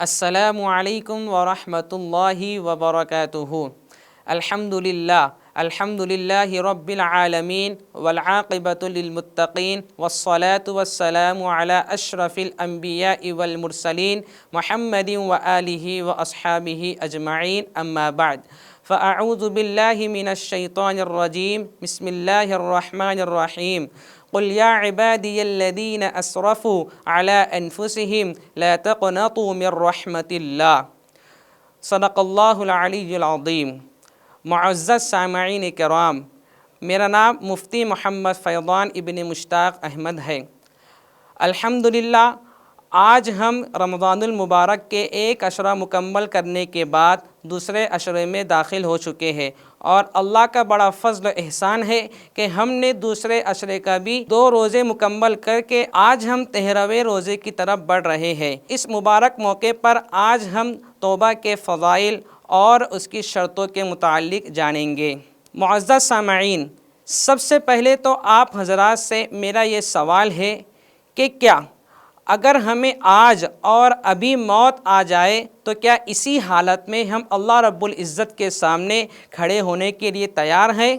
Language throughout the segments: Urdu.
السلام علیکم ورحمۃ اللہ وبرکاتہ۔ الحمد للہ رب العالمین والعاقبۃ للمتقین والصلاة والسلام علی اشرف الانبیاء والمرسلین محمد وآلہ واصحابہ اجمعین، اما بعد فاعوذ باللہ من الشیطان الرجیم، بسم اللہ الرحمن الرحیم۔ قل یا عبادی الذین اسرفوا علی انفسہم لا تقنطوا من رحمت اللہ۔ صدق اللہ العلی العظیم۔ معزز سامعین کرام، میرا نام مفتی محمد فیضان ابن مشتاق احمد ہے۔ الحمدللہ آج ہم رمضان المبارک کے ایک عشرہ مکمل کرنے کے بعد دوسرے عشرے میں داخل ہو چکے ہیں، اور اللہ کا بڑا فضل و احسان ہے کہ ہم نے دوسرے عشرے کا بھی 2 روزے مکمل کر کے آج ہم 13ویں روزے کی طرف بڑھ رہے ہیں۔ اس مبارک موقع پر آج ہم توبہ کے فضائل اور اس کی شرطوں کے متعلق جانیں گے۔ معزز سامعین، سب سے پہلے تو آپ حضرات سے میرا یہ سوال ہے کہ کیا اگر ہمیں آج اور ابھی موت آ جائے تو کیا اسی حالت میں ہم اللہ رب العزت کے سامنے کھڑے ہونے کے لیے تیار ہیں؟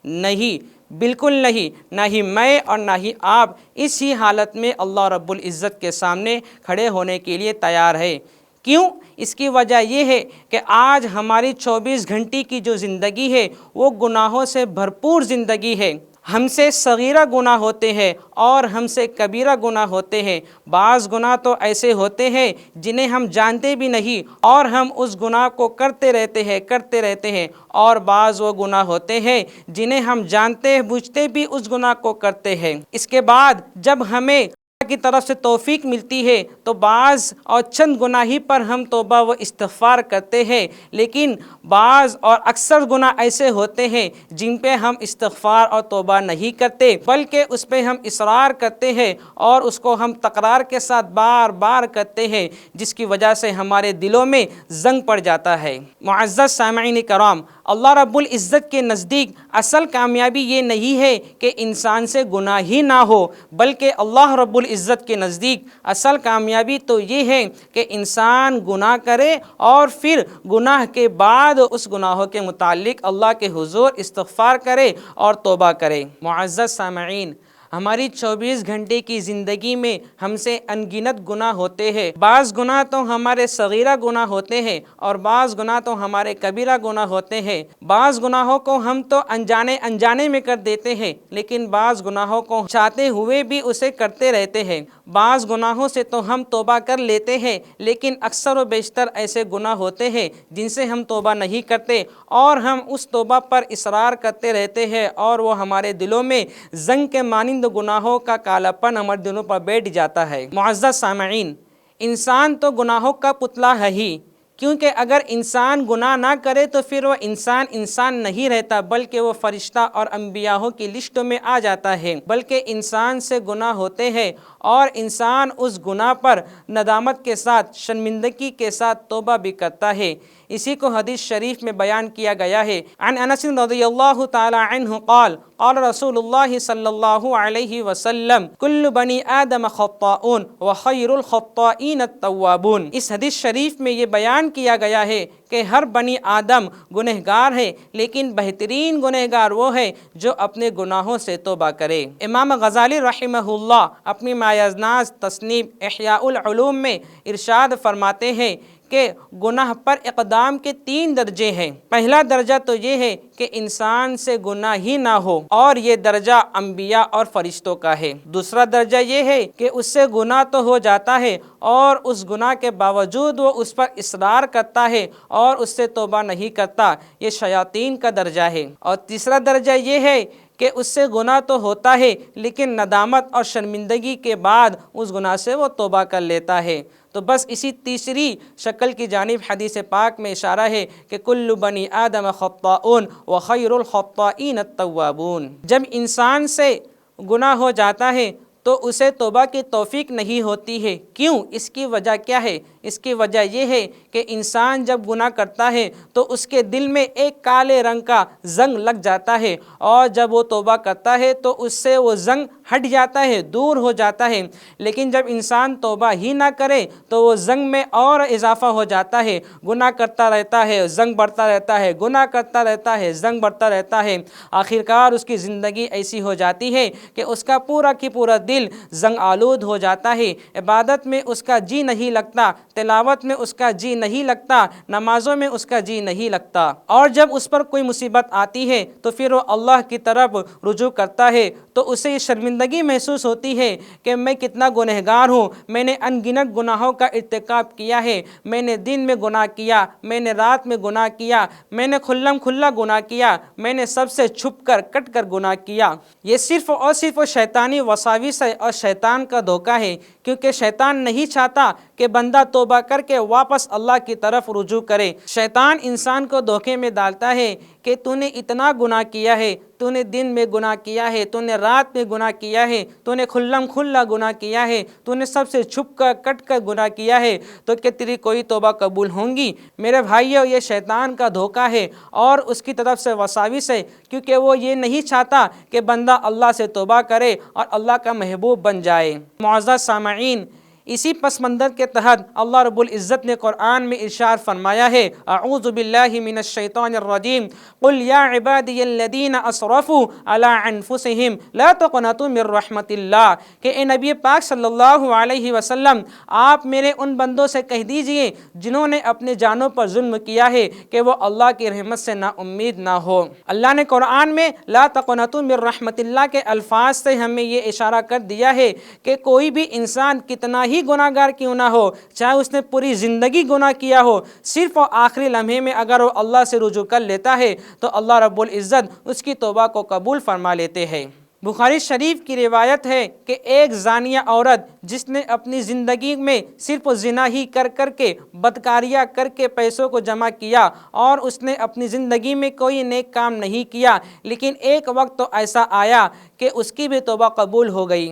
نہیں، بالکل نہیں۔ نہ ہی میں اور نہ ہی آپ اسی حالت میں اللہ رب العزت کے سامنے کھڑے ہونے کے لیے تیار ہیں۔ کیوں؟ اس کی وجہ یہ ہے کہ آج ہماری 24 گھنٹے کی جو زندگی ہے وہ گناہوں سے بھرپور زندگی ہے۔ ہم سے صغیرہ گناہ ہوتے ہیں اور ہم سے کبیرہ گناہ ہوتے ہیں۔ بعض گناہ تو ایسے ہوتے ہیں جنہیں ہم جانتے بھی نہیں اور ہم اس گناہ کو کرتے رہتے ہیں، اور بعض وہ گناہ ہوتے ہیں جنہیں ہم جانتے بوجھتے بھی اس گناہ کو کرتے ہیں۔ اس کے بعد جب ہمیں کی طرف سے توفیق ملتی ہے تو بعض اور چند گناہ ہی پر ہم توبہ و استغفار کرتے ہیں، لیکن بعض اور اکثر گناہ ایسے ہوتے ہیں جن پہ ہم استغفار اور توبہ نہیں کرتے، بلکہ اس پہ ہم اصرار کرتے ہیں اور اس کو ہم تکرار کے ساتھ بار بار کرتے ہیں، جس کی وجہ سے ہمارے دلوں میں زنگ پڑ جاتا ہے۔ معزز سامعین کرام، اللہ رب العزت کے نزدیک اصل کامیابی یہ نہیں ہے کہ انسان سے گناہ ہی نہ ہو، بلکہ اللہ رب العزت کے نزدیک اصل کامیابی تو یہ ہے کہ انسان گناہ کرے اور پھر گناہ کے بعد اس گناہوں کے متعلق اللہ کے حضور استغفار کرے اور توبہ کرے۔ معزز سامعین، ہماری 24 گھنٹے کی زندگی میں ہم سے انگنت گناہ ہوتے ہیں۔ بعض گناہ تو ہمارے صغیرہ گناہ ہوتے ہیں اور بعض گناہ تو ہمارے کبیرہ گناہ ہوتے ہیں۔ بعض گناہوں کو ہم تو انجانے میں کر دیتے ہیں، لیکن بعض گناہوں کو چاہتے ہوئے بھی اسے کرتے رہتے ہیں۔ بعض گناہوں سے تو ہم توبہ کر لیتے ہیں، لیکن اکثر و بیشتر ایسے گناہ ہوتے ہیں جن سے ہم توبہ نہیں کرتے اور ہم اس توبہ پر اصرار کرتے رہتے ہیں، اور وہ ہمارے دلوں میں زنگ کے مانند گناہوں کا کالا پن ہمارے دلوں پر بیٹھ جاتا ہے۔ معزز سامعین، انسان تو گناہوں کا پتلا ہے ہی، کیونکہ اگر انسان گناہ نہ کرے تو پھر وہ انسان نہیں رہتا، بلکہ وہ فرشتہ اور انبیاءوں کی لسٹ میں آ جاتا ہے۔ بلکہ انسان سے گناہ ہوتے ہیں اور انسان اس گناہ پر ندامت کے ساتھ، شرمندگی کے ساتھ توبہ بھی کرتا ہے۔ اسی کو حدیث شریف میں بیان کیا گیا ہے۔ عن انس رضی اللہ تعالی عنہ قال قال رسول اللہ صلی اللہ علیہ وسلم کل بنی آدم خطاؤن وخیر الخطائین التوابون۔ اس حدیث شریف میں یہ بیان کیا گیا ہے کہ ہر بنی آدم گنہگار ہے، لیکن بہترین گنہگار وہ ہے جو اپنے گناہوں سے توبہ کرے۔ امام غزالی رحمہ اللہ اپنی مایزناز تصنیف احیاء العلوم میں ارشاد فرماتے ہیں کہ گناہ پر اقدام کے 3 درجے ہیں۔ پہلا درجہ تو یہ ہے کہ انسان سے گناہ ہی نہ ہو، اور یہ درجہ انبیاء اور فرشتوں کا ہے۔ دوسرا درجہ یہ ہے کہ اس سے گناہ تو ہو جاتا ہے اور اس گناہ کے باوجود وہ اس پر اصرار کرتا ہے اور اس سے توبہ نہیں کرتا، یہ شیاطین کا درجہ ہے۔ اور تیسرا درجہ یہ ہے کہ اس سے گناہ تو ہوتا ہے لیکن ندامت اور شرمندگی کے بعد اس گناہ سے وہ توبہ کر لیتا ہے۔ تو بس اسی تیسری شکل کی جانب حدیث پاک میں اشارہ ہے کہ کل بنی آدم خطاؤن وخیر الخطائین التوابون۔ جب انسان سے گناہ ہو جاتا ہے تو اسے توبہ کی توفیق نہیں ہوتی ہے۔ کیوں؟ اس کی وجہ کیا ہے؟ اس کی وجہ یہ ہے کہ انسان جب گناہ کرتا ہے تو اس کے دل میں ایک کالے رنگ کا زنگ لگ جاتا ہے، اور جب وہ توبہ کرتا ہے تو اس سے وہ زنگ ہٹ جاتا ہے، دور ہو جاتا ہے۔ لیکن جب انسان توبہ ہی نہ کرے تو وہ زنگ میں اور اضافہ ہو جاتا ہے، گناہ کرتا رہتا ہے، زنگ بڑھتا رہتا ہے، گناہ کرتا رہتا ہے، زنگ بڑھتا رہتا ہے۔ آخرکار اس کی زندگی ایسی ہو جاتی ہے کہ اس کا پورا کی پورا دل زنگ آلود ہو جاتا ہے، عبادت میں اس کا جی نہیں لگتا، تلاوت میں اس کا جی نہیں لگتا، نمازوں میں اس کا جی نہیں لگتا۔ اور جب اس پر کوئی مصیبت آتی ہے تو پھر وہ اللہ کی طرف رجوع کرتا ہے تو اسے یہ شرمندگی محسوس ہوتی ہے کہ میں کتنا گنہگار ہوں، میں نے ان گنت گناہوں کا ارتکاب کیا ہے، میں نے دن میں گناہ کیا، میں نے رات میں گناہ کیا، میں نے کھلم کھلا گناہ کیا، میں نے سب سے چھپ کر کٹ کر گناہ کیا۔ یہ صرف اور صرف شیطانی وساوس ہے اور شیطان کا دھوکہ ہے، کیونکہ شیطان نہیں چاہتا کہ بندہ توبہ کر کے واپس اللہ کی طرف رجوع کرے۔ شیطان انسان کو دھوکے میں ڈالتا ہے کہ تو نے اتنا گناہ کیا ہے، تو نے دن میں گناہ کیا ہے، تو نے رات میں گناہ کیا ہے، تو نے کھلم کھلا گناہ کیا ہے، تو نے سب سے چھپ کر کٹ کر گناہ کیا ہے، تو کہ تیری کوئی توبہ قبول ہوں گی؟ میرے بھائیو، یہ شیطان کا دھوکہ ہے اور اس کی طرف سے وساوس ہے، کیونکہ وہ یہ نہیں چاہتا کہ بندہ اللہ سے توبہ کرے اور اللہ کا محبوب بن جائے۔ معزز سامعین، اسی پس منظر کے تحت اللہ رب العزت نے قرآن میں ارشاد فرمایا ہے، اعوذ باللہ من الشیطان الرجیم، قل یا عبادی الذین اسرفوا علی انفسہم لا تقنطوا من رحمت اللہ، کہ اے نبی پاک صلی اللہ علیہ وسلم، آپ میرے ان بندوں سے کہہ دیجئے جنہوں نے اپنے جانوں پر ظلم کیا ہے کہ وہ اللہ کی رحمت سے نا امید نہ ہو۔ اللہ نے قرآن میں لا تقنطوا من رحمت اللہ کے الفاظ سے ہمیں یہ اشارہ کر دیا ہے کہ کوئی بھی انسان کتنا ہی گناہ گار کیوں نہ ہو، چاہے اس نے پوری زندگی گناہ کیا ہو، صرف آخری لمحے میں اگر وہ اللہ سے رجوع کر لیتا ہے تو اللہ رب العزت اس کی توبہ کو قبول فرما لیتے ہیں۔ بخاری شریف کی روایت ہے کہ ایک زانیہ عورت جس نے اپنی زندگی میں صرف زنا ہی کر کر کے، بدکاریاں کر کے پیسوں کو جمع کیا اور اس نے اپنی زندگی میں کوئی نیک کام نہیں کیا، لیکن ایک وقت تو ایسا آیا کہ اس کی بھی توبہ قبول ہو گئی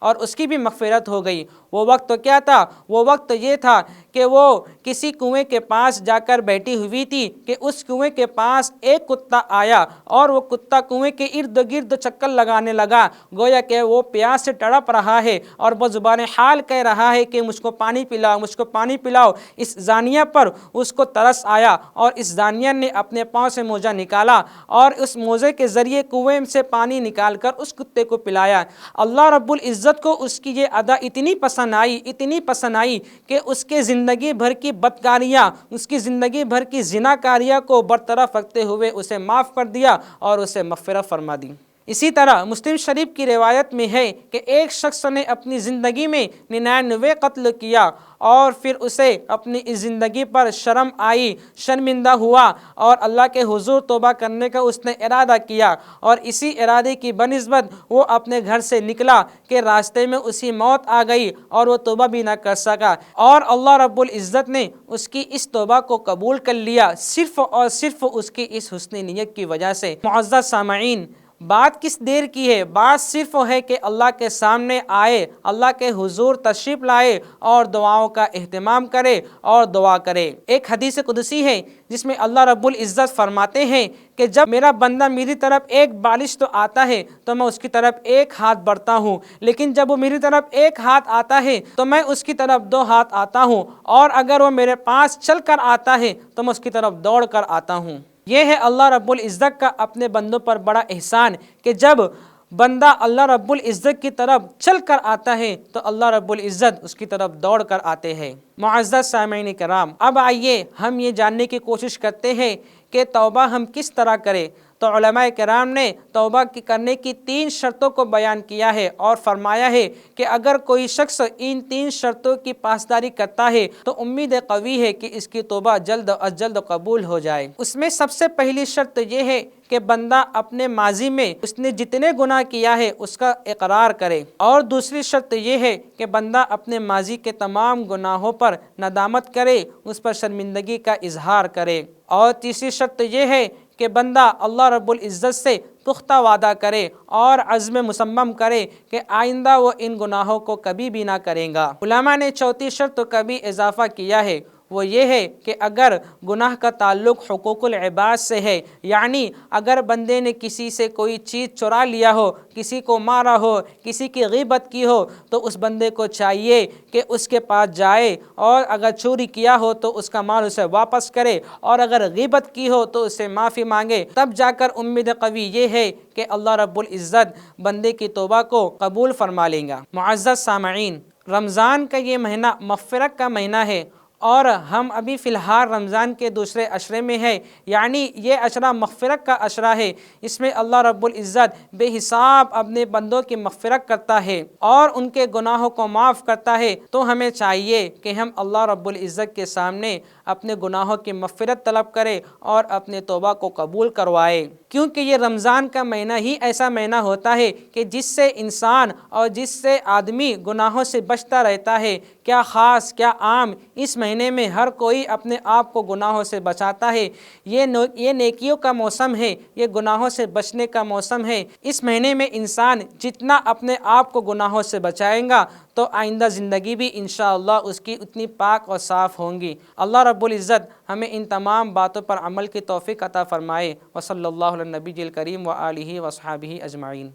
اور اس کی بھی مغفرت ہو گئی۔ وہ وقت تو کیا تھا؟ وہ وقت تو یہ تھا کہ وہ کسی کنویں کے پاس جا کر بیٹھی ہوئی تھی کہ اس کنویں کے پاس ایک کتا آیا اور وہ کتا کنویں کے ارد گرد چکر لگانے لگا، گویا کہ وہ پیاس سے تڑپ رہا ہے اور بزبان حال کہہ رہا ہے کہ مجھ کو پانی پلاؤ، مجھ کو پانی پلاؤ۔ اس زانیہ پر اس کو ترس آیا اور اس زانیہ نے اپنے پاؤں سے موزہ نکالا اور اس موزے کے ذریعے کنویں سے پانی نکال کر اس کتے کو پلایا۔ اللہ رب العزت کو اس کی یہ ادا اتنی پسند آئی کہ اس کے زندگی بھر کی بدکاریاں، اس کی زندگی بھر کی زناکاریاں کو برطرف رکھتے ہوئے اسے معاف کر دیا اور اسے مغفرت فرما دی۔ اسی طرح مسلم شریف کی روایت میں ہے کہ ایک شخص نے اپنی زندگی میں 99 قتل کیا اور پھر اسے اپنی اس زندگی پر شرم آئی، شرمندہ ہوا اور اللہ کے حضور توبہ کرنے کا اس نے ارادہ کیا، اور اسی ارادے کی بنسبت وہ اپنے گھر سے نکلا کہ راستے میں اسی موت آ گئی اور وہ توبہ بھی نہ کر سکا، اور اللہ رب العزت نے اس کی اس توبہ کو قبول کر لیا صرف اور صرف اس کی اس حسن نیت کی وجہ سے۔ معزز سامعین، بات کس دیر کی ہے؟ بات صرف ہے کہ اللہ کے سامنے آئے، اللہ کے حضور تشریف لائے اور دعاؤں کا اہتمام کرے اور دعا کرے۔ ایک حدیث قدسی ہے جس میں اللہ رب العزت فرماتے ہیں کہ جب میرا بندہ میری طرف ایک بالش تو آتا ہے تو میں اس کی طرف ایک ہاتھ بڑھتا ہوں، لیکن جب وہ میری طرف ایک ہاتھ آتا ہے تو میں اس کی طرف 2 ہاتھ آتا ہوں، اور اگر وہ میرے پاس چل کر آتا ہے تو میں اس کی طرف دوڑ کر آتا ہوں۔ یہ ہے اللہ رب العزت کا اپنے بندوں پر بڑا احسان کہ جب بندہ اللہ رب العزت کی طرف چل کر آتا ہے تو اللہ رب العزت اس کی طرف دوڑ کر آتے ہیں۔ معزز سامعین کرام، اب آئیے ہم یہ جاننے کی کوشش کرتے ہیں کہ توبہ ہم کس طرح کریں۔ تو علماء کرام نے توبہ کرنے کی 3 شرطوں کو بیان کیا ہے اور فرمایا ہے کہ اگر کوئی شخص ان 3 شرطوں کی پاسداری کرتا ہے تو امید قوی ہے کہ اس کی توبہ جلد از جلد قبول ہو جائے۔ اس میں سب سے پہلی شرط یہ ہے کہ بندہ اپنے ماضی میں اس نے جتنے گناہ کیا ہے اس کا اقرار کرے، اور دوسری شرط یہ ہے کہ بندہ اپنے ماضی کے تمام گناہوں پر ندامت کرے، اس پر شرمندگی کا اظہار کرے، اور تیسری شرط یہ ہے کہ بندہ اللہ رب العزت سے پختہ وعدہ کرے اور عزم مصمم کرے کہ آئندہ وہ ان گناہوں کو کبھی بھی نہ کریں گا۔ علماء نے چوتھی شرط تو کبھی اضافہ کیا ہے، وہ یہ ہے کہ اگر گناہ کا تعلق حقوق العباد سے ہے، یعنی اگر بندے نے کسی سے کوئی چیز چرا لیا ہو، کسی کو مارا ہو، کسی کی غیبت کی ہو، تو اس بندے کو چاہیے کہ اس کے پاس جائے اور اگر چوری کیا ہو تو اس کا مال اسے واپس کرے، اور اگر غیبت کی ہو تو اس سے معافی مانگے۔ تب جا کر امید قوی یہ ہے کہ اللہ رب العزت بندے کی توبہ کو قبول فرما لیں گا۔ معزز سامعین، رمضان کا یہ مہینہ مغفرت کا مہینہ ہے، اور ہم ابھی فی الحال رمضان کے دوسرے عشرے میں ہے، یعنی یہ عشرہ مغفرت کا عشرہ ہے۔ اس میں اللہ رب العزت بے حساب اپنے بندوں کی مغفرت کرتا ہے اور ان کے گناہوں کو معاف کرتا ہے۔ تو ہمیں چاہیے کہ ہم اللہ رب العزت کے سامنے اپنے گناہوں کی مغفرت طلب کریں اور اپنے توبہ کو قبول کروائے، کیونکہ یہ رمضان کا مہینہ ہی ایسا مہینہ ہوتا ہے کہ جس سے انسان اور جس سے آدمی گناہوں سے بچتا رہتا ہے۔ کیا خاص کیا عام، اس مہینے میں ہر کوئی اپنے آپ کو گناہوں سے بچاتا ہے۔ یہ نیکیوں کا موسم ہے، یہ گناہوں سے بچنے کا موسم ہے۔ اس مہینے میں انسان جتنا اپنے آپ کو گناہوں سے بچائیں گا تو آئندہ زندگی بھی انشاءاللہ اس کی اتنی پاک اور صاف ہوں گی۔ اللہ رب العزت ہمیں ان تمام باتوں پر عمل کی توفیق عطا فرمائے۔ وصلی اللہ علی النبی الکریم وآلہ وصحبہ اجمعین۔